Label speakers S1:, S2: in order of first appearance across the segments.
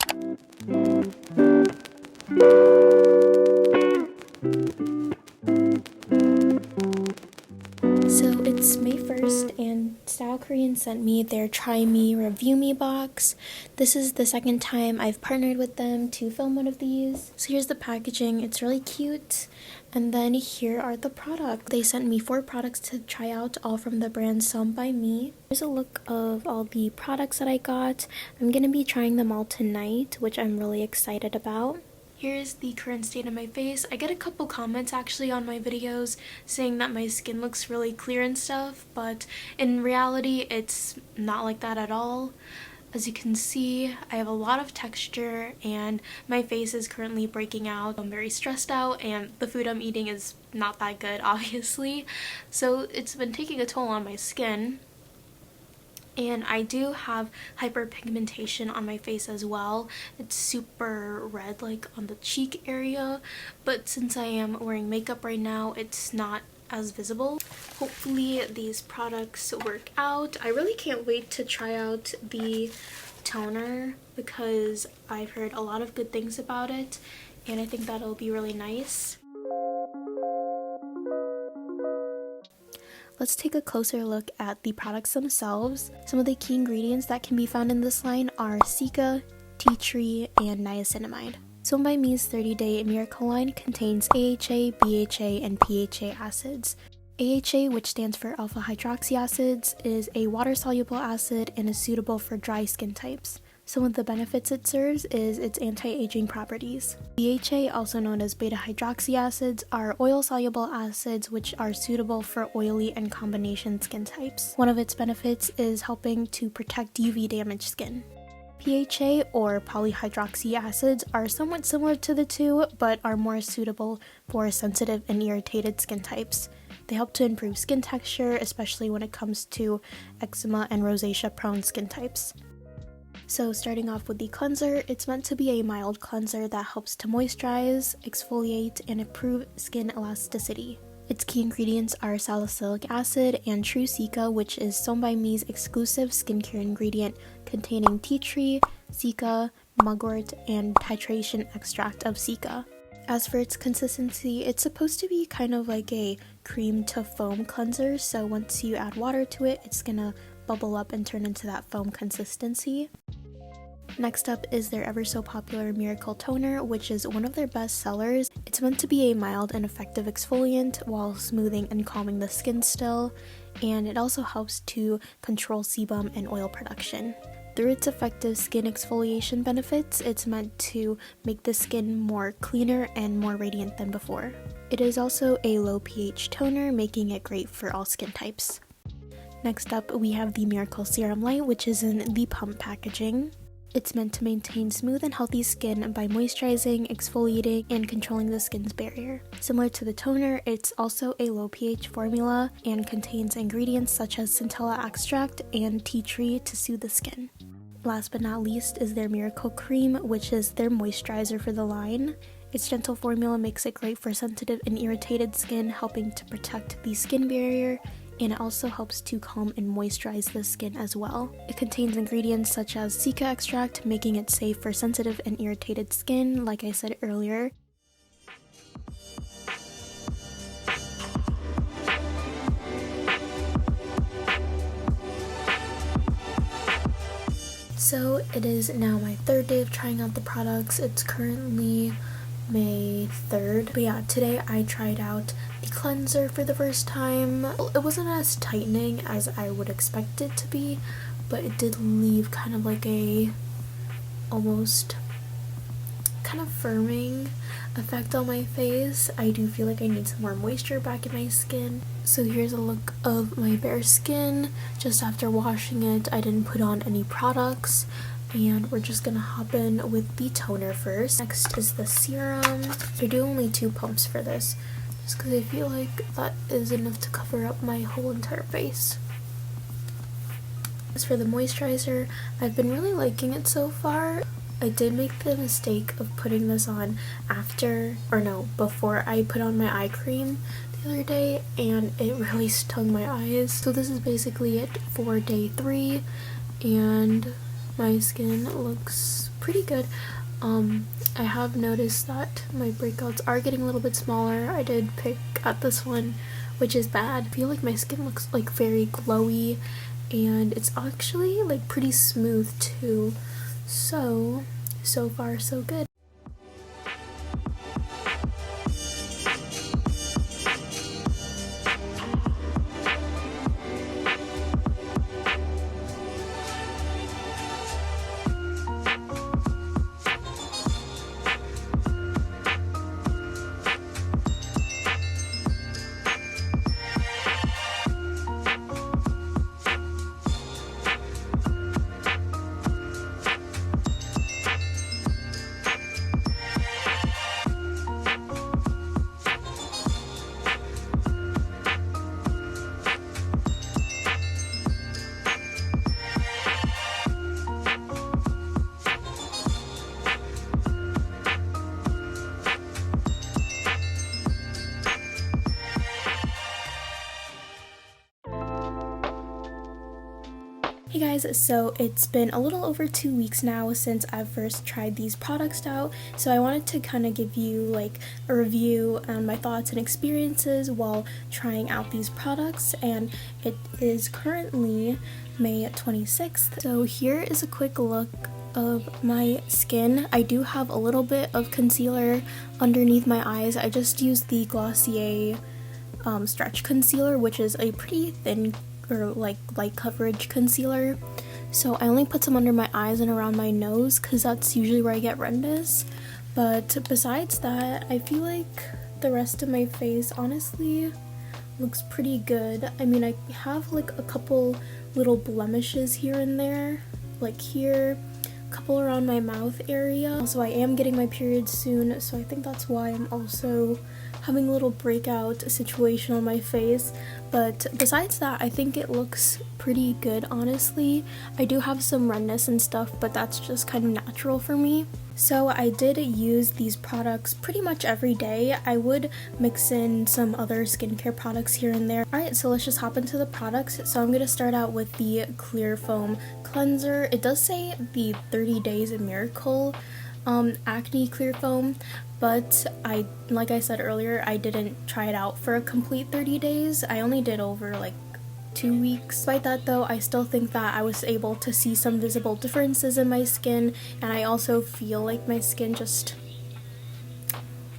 S1: So it's May 1st and StyleKorean sent me their Try Me Review Me box. This is the second time I've partnered with them to film one of these. So here's the packaging, it's really cute. And then here are the products. They sent me 4 products to try out, all from the brand somebymi. Here's a look of all the products that I got. I'm going to be trying them all tonight, which I'm really excited about. Here's the current state of my face. I get a couple comments actually on my videos saying that my skin looks really clear and stuff, but in reality it's not like that at all. As you can see, I have a lot of texture and my face is currently breaking out. I'm very stressed out and the food I'm eating is not that good, obviously. So it's been taking a toll on my skin. And I do have hyperpigmentation on my face as well. It's super red, like on the cheek area, but since I am wearing makeup right now, it's not as visible. Hopefully these products work out. I really can't wait to try out the toner because I've heard a lot of good things about it, and I think that'll be really nice. Let's take a closer look at the products themselves. Some of the key ingredients that can be found in this line are cica, tea tree, and niacinamide. Somebymi's 30-day miracle line contains AHA, BHA, and PHA acids. AHA, which stands for alpha hydroxy acids, is a water-soluble acid and is suitable for dry skin types. Some of the benefits it serves is its anti-aging properties. BHA, also known as beta-hydroxy acids, are oil-soluble acids which are suitable for oily and combination skin types. One of its benefits is helping to protect UV damaged skin. PHA, or polyhydroxy acids, are somewhat similar to the two, but are more suitable for sensitive and irritated skin types. They help to improve skin texture, especially when it comes to eczema and rosacea-prone skin types. So starting off with the cleanser, it's meant to be a mild cleanser that helps to moisturize, exfoliate, and improve skin elasticity. Its key ingredients are salicylic acid and true cica, which is somebymi's exclusive skincare ingredient containing tea tree, cica, mugwort, and titration extract of cica. As for its consistency, it's supposed to be kind of like a cream to foam cleanser, so once you add water to it, it's gonna bubble up and turn into that foam consistency. Next up is their ever so popular Miracle Toner, which is one of their best sellers. It's meant to be a mild and effective exfoliant while smoothing and calming the skin still, and it also helps to control sebum and oil production. Through its effective skin exfoliation benefits, it's meant to make the skin more cleaner and more radiant than before. It is also a low pH toner, making it great for all skin types. Next up, we have the Miracle Serum Light, which is in the pump packaging. It's meant to maintain smooth and healthy skin by moisturizing, exfoliating, and controlling the skin's barrier. Similar to the toner, it's also a low pH formula and contains ingredients such as centella extract and tea tree to soothe the skin. Last but not least is their Miracle Cream, which is their moisturizer for the line. Its gentle formula makes it great for sensitive and irritated skin, helping to protect the skin barrier, and it also helps to calm and moisturize the skin as well. It contains ingredients such as cica extract, making it safe for sensitive and irritated skin, like I said earlier. So it is now my 3rd day of trying out the products. It's currently May 3rd. But yeah, today I tried out the cleanser for the first time. It wasn't as tightening as I would expect it to be, but it did leave kind of like a almost kind of firming effect on my face. I do feel like I need some more moisture back in my skin. So here's a look of my bare skin just after washing it. I didn't put on any products, and we're just gonna hop in with the toner first. Next is the serum. I do only 2 pumps for this, just because I feel like that is enough to cover up my whole entire face. As for the moisturizer, I've been really liking it so far. I did make the mistake of putting this on before I put on my eye cream the other day, and it really stung my eyes. So this is basically it for day 3, and my skin looks pretty good. I have noticed that my breakouts are getting a little bit smaller. I did pick at this one, which is bad. I feel like my skin looks like very glowy, and it's actually like pretty smooth too. So far so good. Hey guys, so it's been a little over 2 weeks now since I first tried these products out, so I wanted to kind of give you like a review on my thoughts and experiences while trying out these products, and it is currently May 26th. So here is a quick look of my skin. I do have a little bit of concealer underneath my eyes. I just used the Glossier stretch concealer, which is a pretty thin or like light coverage concealer, so I only put some under my eyes and around my nose because that's usually where I get redness. But besides that, I feel like the rest of my face honestly looks pretty good. I mean, I have like a couple little blemishes here and there, like here, a couple around my mouth area. Also, I am getting my period soon, so I think that's why I'm also having a little breakout situation on my face. But besides that, I think it looks pretty good, honestly. I do have some redness and stuff, but that's just kind of natural for me. So I did use these products pretty much every day. I would mix in some other skincare products here and there. Alright, so let's just hop into the products. So I'm going to start out with the Clear Foam Cleanser. It does say the 30 Days Miracle Acne Clear Foam, but like I said earlier, I didn't try it out for a complete 30 days. I only did over like 2 weeks. Despite that though, I still think that I was able to see some visible differences in my skin, and I also feel like my skin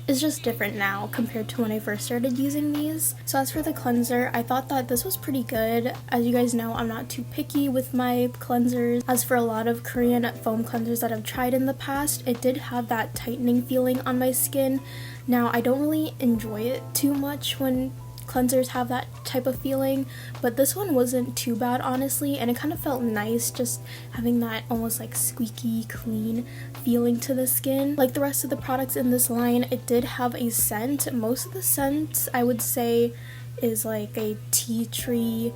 S1: is just different now compared to when I first started using these. So as for the cleanser, I thought that this was pretty good. As you guys know, I'm not too picky with my cleansers. As for a lot of Korean foam cleansers that I've tried in the past, it did have that tightening feeling on my skin. Now, I don't really enjoy it too much when cleansers have that type of feeling, but this one wasn't too bad, honestly, and it kind of felt nice just having that almost like squeaky clean feeling to the skin. Like the rest of the products in this line, it did have a scent. Most of the scents I would say is like a tea tree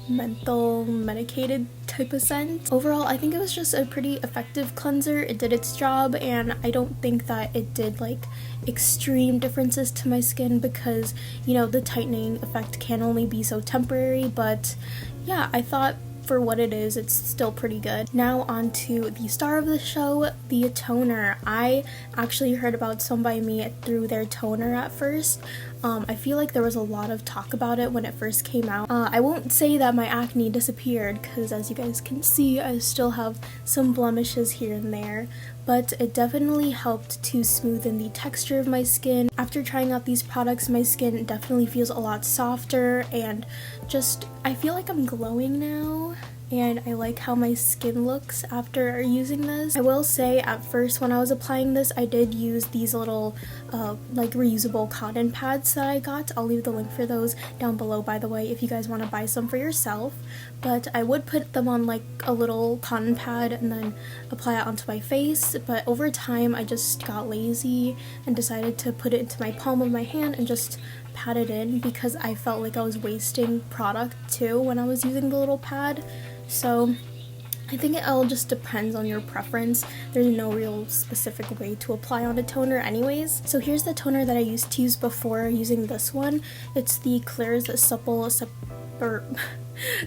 S1: menthol medicated type of scent. Overall, I think it was just a pretty effective cleanser. It did its job, and I don't think that it did like extreme differences to my skin because, you know, the tightening effect can only be so temporary. But yeah, I thought for what it is, it's still pretty good. Now on to the star of the show, the toner. I actually heard about somebymi through their toner at first. I feel like there was a lot of talk about it when it first came out. I won't say that my acne disappeared because, as you guys can see, I still have some blemishes here and there, but it definitely helped to smoothen the texture of my skin. After trying out these products, my skin definitely feels a lot softer, and just I feel like I'm glowing now. And I like how my skin looks after using this. I will say at first when I was applying this, I did use these little like reusable cotton pads that I got. I'll leave the link for those down below, by the way, if you guys want to buy some for yourself. But I would put them on like a little cotton pad and then apply it onto my face. But over time I just got lazy and decided to put it into my palm of my hand and just pat it in because I felt like I was wasting product too when I was using the little pad. So I think it all just depends on your preference. There's no real specific way to apply on a toner anyways. So here's the toner that I used to use before using this one. It's the Claire's Supple or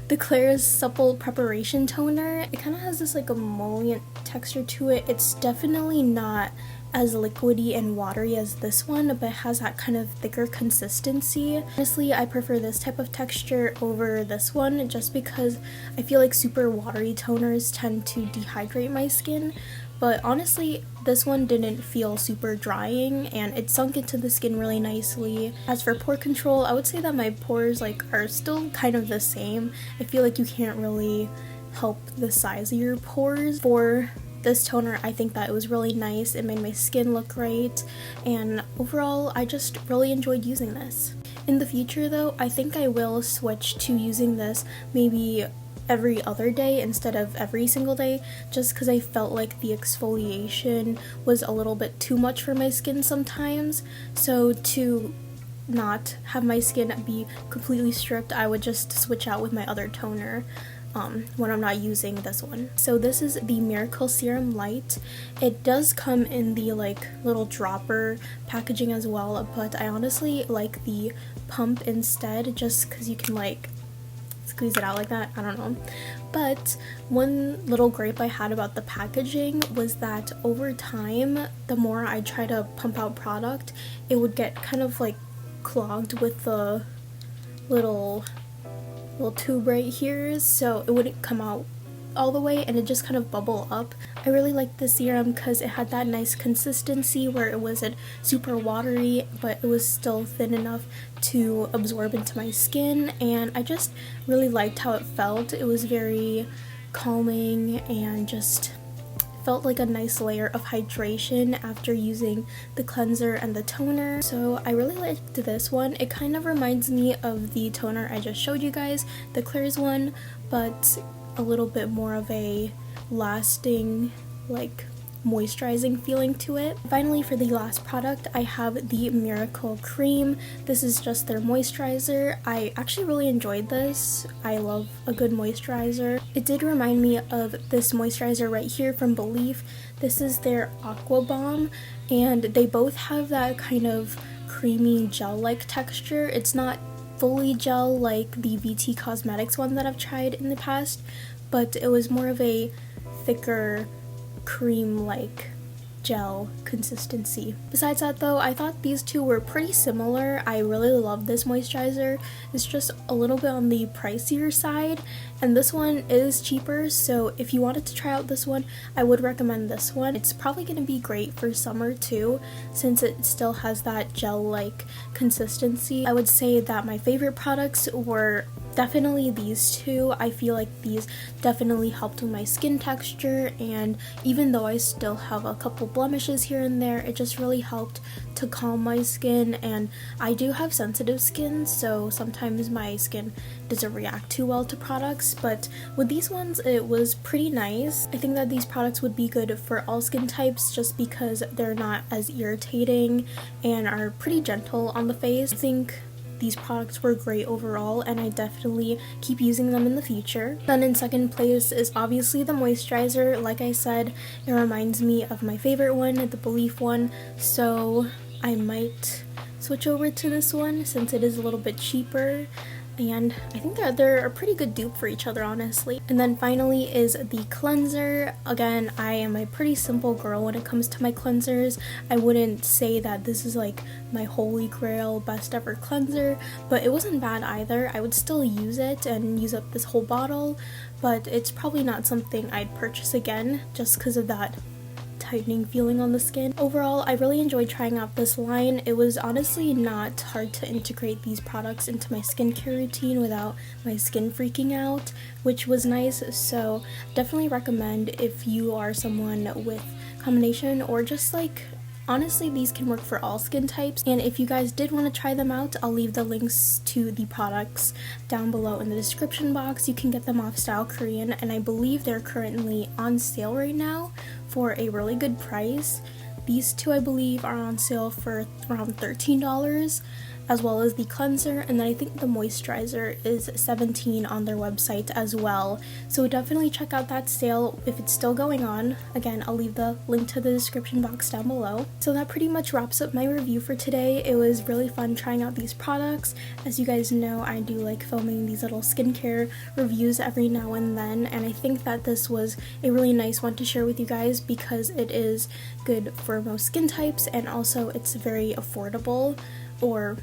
S1: the Klairs Supple Preparation Toner. It kind of has this like emollient texture to it. It's definitely not as liquidy and watery as this one, but it has that kind of thicker consistency. Honestly, I prefer this type of texture over this one just because I feel like super watery toners tend to dehydrate my skin. But honestly, this one didn't feel super drying and it sunk into the skin really nicely. As for pore control, I would say that my pores like are still kind of the same. I feel like you can't really help the size of your pores. For this toner, I think that it was really nice. It made my skin look great, and overall I just really enjoyed using this. In the future though, I think I will switch to using this maybe every other day instead of every single day, just because I felt like the exfoliation was a little bit too much for my skin sometimes. So to not have my skin be completely stripped, I would just switch out with my other toner when I'm not using this one. So this is the Miracle Serum Light. It does come in the like little dropper packaging as well, but I honestly like the pump instead, just because you can like squeeze it out like that. I don't know. But one little gripe I had about the packaging was that over time, the more I try to pump out product, it would get kind of like clogged with the little tube right here, so it wouldn't come out all the way and it just kind of bubble up. I really liked the serum because it had that nice consistency where it wasn't super watery, but it was still thin enough to absorb into my skin, and I just really liked how it felt. It was very calming and just felt like a nice layer of hydration after using the cleanser and the toner. So I really liked this one. It kind of reminds me of the toner I just showed you guys, the Klairs one, but a little bit more of a lasting, like moisturizing feeling to it. Finally, for the last product, I have the Miracle Cream. This is just their moisturizer. I actually really enjoyed this. I love a good moisturizer. It did remind me of this moisturizer right here from Belief. This is their Aqua Bomb, and they both have that kind of creamy gel-like texture. It's not fully gel like the VT Cosmetics one that I've tried in the past, but it was more of a thicker cream-like gel consistency. Besides that though, I thought these two were pretty similar. I really love this moisturizer. It's just a little bit on the pricier side, and this one is cheaper, so if you wanted to try out this one, I would recommend this one. It's probably going to be great for summer too, since it still has that gel-like consistency. I would say that my favorite products were definitely these two. I feel like these definitely helped with my skin texture, and even though I still have a couple blemishes here and there, it just really helped to calm my skin. And I do have sensitive skin, so sometimes my skin doesn't react too well to products, but with these ones it was pretty nice. I think that these products would be good for all skin types just because they're not as irritating and are pretty gentle on the face. I think these products were great overall, and I definitely keep using them in the future. Then in second place is obviously the moisturizer. Like I said, it reminds me of my favorite one, the Belief one, so I might switch over to this one since it is a little bit cheaper, and I think that they're a pretty good dupe for each other, honestly. And then finally is the cleanser. Again, I am a pretty simple girl when it comes to my cleansers. I wouldn't say that this is like my holy grail best ever cleanser, but it wasn't bad either. I would still use it and use up this whole bottle, but it's probably not something I'd purchase again just because of that tightening feeling on the skin. Overall, I really enjoyed trying out this line. It was honestly not hard to integrate these products into my skincare routine without my skin freaking out, which was nice. So definitely recommend if you are someone with combination, or just like honestly, these can work for all skin types. And if you guys did want to try them out, I'll leave the links to the products down below in the description box. You can get them off StyleKorean, and I believe they're currently on sale right now for a really good price. These two, I believe, are on sale for around $13, as well as the cleanser, and then I think the moisturizer is $17 on their website as well. So definitely check out that sale if it's still going on. Again, I'll leave the link to the description box down below. So that pretty much wraps up my review for today. It was really fun trying out these products. As you guys know, I do like filming these little skincare reviews every now and then, and I think that this was a really nice one to share with you guys because it is good for most skin types, and also it's very affordable, or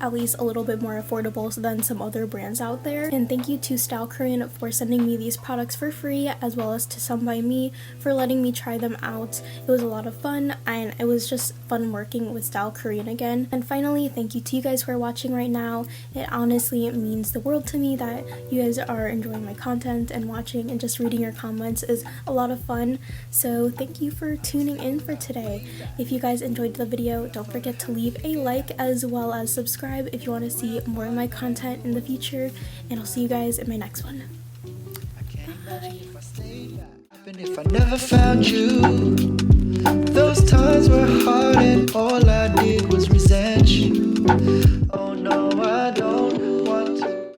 S1: at least a little bit more affordable than some other brands out there. And thank you to StyleKorean for sending me these products for free, as well as to somebymi for letting me try them out. It was a lot of fun, and it was just fun working with StyleKorean again. And finally, thank you to you guys who are watching right now. It honestly means the world to me that you guys are enjoying my content, and watching and just reading your comments is a lot of fun. So thank you for tuning in for today. If you guys enjoyed the video, don't forget to leave a like as well as subscribe if you want to see more of my content in the future, and I'll see you guys in my next one. Bye. If I never found you, those times were hard and all I did was resent you. Oh no.